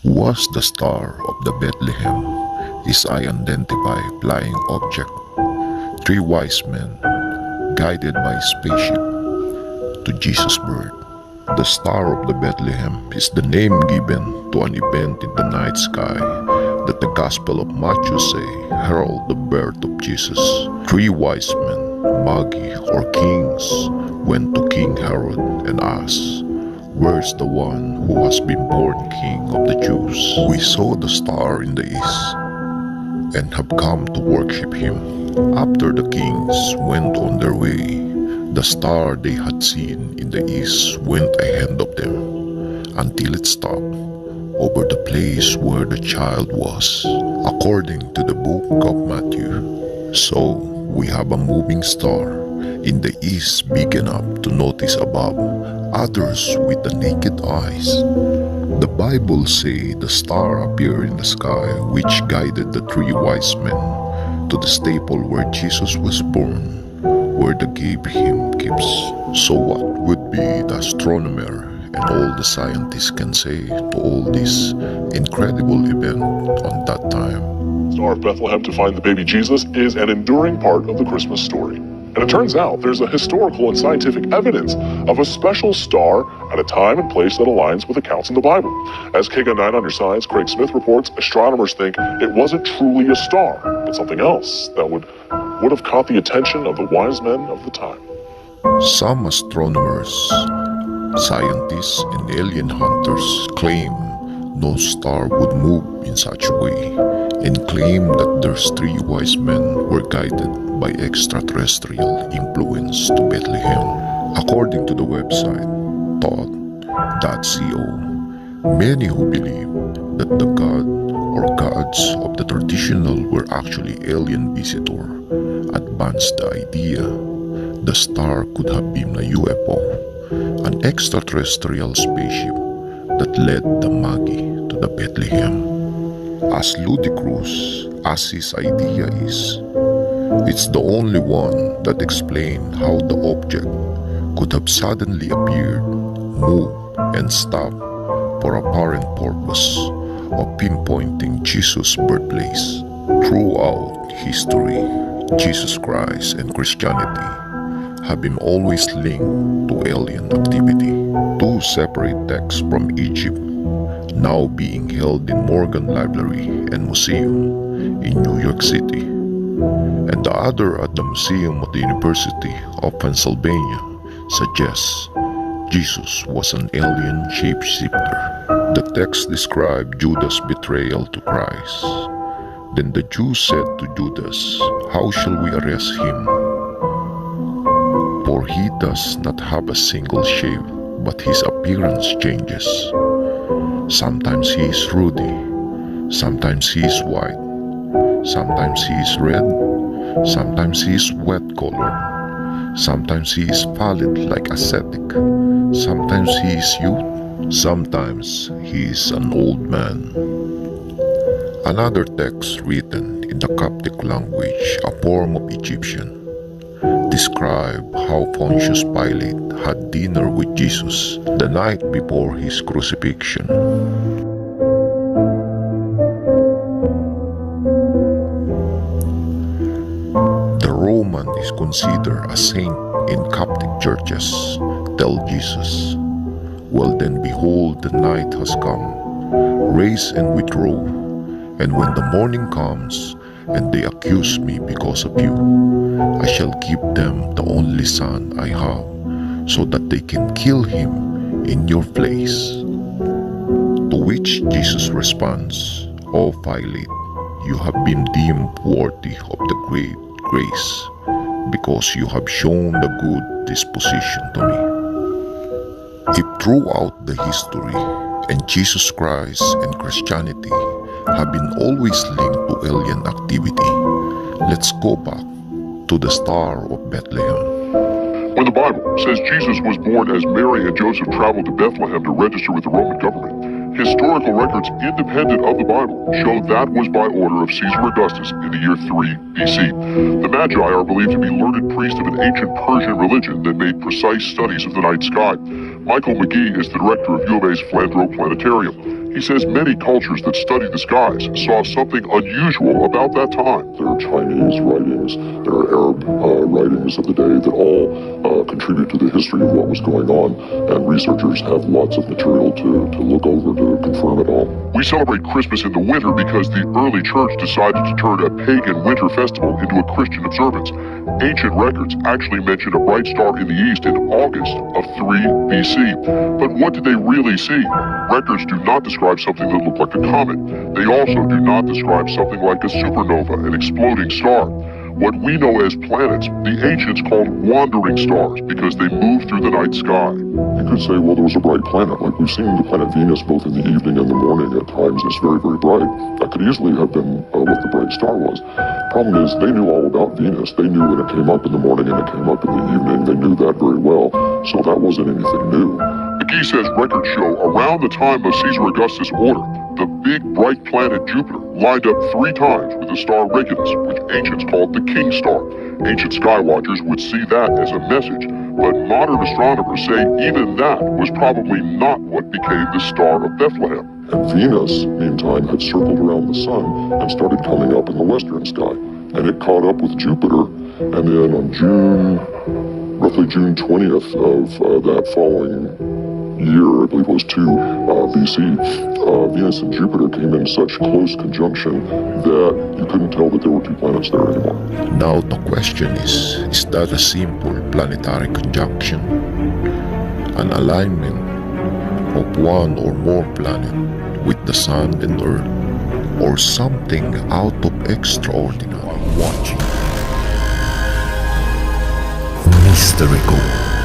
Was the star of the Bethlehem is I identify flying object, three wise men guided by spaceship to Jesus' birth. The star of the Bethlehem is the name given to an event in the night sky that the Gospel of Matthew say herald the birth of Jesus. Three wise men, magi or kings, went to King Herod and asked, "Where's the one who has been born King of the Jews? We saw the star in the east and have come to worship him." After the kings went on their way, the star they had seen in the east went ahead of them until it stopped over the place where the child was, according to the book of Matthew. So we have a moving star in the east big enough to notice above others with the naked eyes. The Bible say the star appeared in the sky, which guided the three wise men to the stable where Jesus was born, where they gave him gifts. So what would be the astronomer and all the scientists can say to all this incredible event on that time? Star of Bethlehem to find the baby Jesus is an enduring part of the Christmas story. And it turns out there's a historical and scientific evidence of a special star at a time and place that aligns with accounts in the Bible. As KGUN 9 Under Science, Craig Smith reports, astronomers think it wasn't truly a star, but something else that would have caught the attention of the wise men of the time. Some astronomers, scientists, and alien hunters claim no star would move in such a way, and claim that their three wise men were guided by extraterrestrial influence to Bethlehem. According to the website thought.co, many who believe that the god or gods of the traditional were actually alien visitor advanced the idea the star could have been a UFO, an extraterrestrial spaceship that led the Magi to the Bethlehem. As ludicrous as his idea is, it's the only one that explains how the object could have suddenly appeared, moved, and stopped for apparent purpose of pinpointing Jesus' birthplace. Throughout history, Jesus Christ and Christianity have been always linked to alien activity. Two separate texts from Egypt now being held in Morgan Library and Museum in New York City, and the other at the Museum of the University of Pennsylvania suggests Jesus was an alien shapeshifter. The text described Judas' betrayal to Christ. Then the Jews said to Judas, "How shall we arrest him? For he does not have a single shave, but his appearance changes. Sometimes he is ruddy, sometimes he is white, sometimes he is red, sometimes he is wet colored, sometimes he is pallid like ascetic, sometimes he is youth, sometimes he is an old man." Another text written in the Coptic language, a form of Egyptian, describe how Pontius Pilate had dinner with Jesus the night before his crucifixion. The Roman is considered a saint in Coptic churches. Tell Jesus, "Well then behold, the night has come. Rise and withdraw. And when the morning comes, and they accuse me because of you, I shall give them the only son I have, so that they can kill him in your place." To which Jesus responds, "O Pilate, you have been deemed worthy of the great grace, because you have shown the good disposition to me." If throughout the history, and Jesus Christ and Christianity have been always linked to alien activity, let's go back to the Star of Bethlehem. When the Bible says Jesus was born as Mary and Joseph traveled to Bethlehem to register with the Roman government, historical records independent of the Bible show that was by order of Caesar Augustus in the year 3 BC. The Magi are believed to be learned priests of an ancient Persian religion that made precise studies of the night sky. Michael McGee is the director of U of A's Flandreau Planetarium. He says many cultures that studied the skies saw something unusual about that time. There are Chinese writings, there are Arab writings of the day that all contribute to the history of what was going on, and researchers have lots of material to look over to confirm it all. We celebrate Christmas in the winter because the early church decided to turn a pagan winter festival into a Christian observance. Ancient records actually mention a bright star in the east in August of 3 BC. But what did they really see? Records do not describe something that looked like a comet. They also do not describe something like a supernova, an exploding star. What we know as planets, the ancients called wandering stars because they move through the night sky. You could say, well, there was a bright planet. Like we've seen the planet Venus both in the evening and the morning at times. It's very, very bright. That could easily have been what the bright star was. Problem is, they knew all about Venus. They knew when it came up in the morning and it came up in the evening. They knew that very well. So that wasn't anything new. McGee says records show around the time of Caesar Augustus' order, the big bright planet Jupiter lined up 3 times with the star Regulus, which ancients called the King Star. Ancient skywatchers would see that as a message, but modern astronomers say even that was probably not what became the Star of Bethlehem. And Venus, meantime, had circled around the sun and started coming up in the western sky. And it caught up with Jupiter, and then on roughly June 20th of that following year, I believe it was 2 BC, Venus and Jupiter came in such close conjunction that you couldn't tell that there were 2 planets there anymore. Now the question is that a simple planetary conjunction? An alignment of one or more planets with the Sun and Earth, or something out of extraordinary? Watching Mystery Go.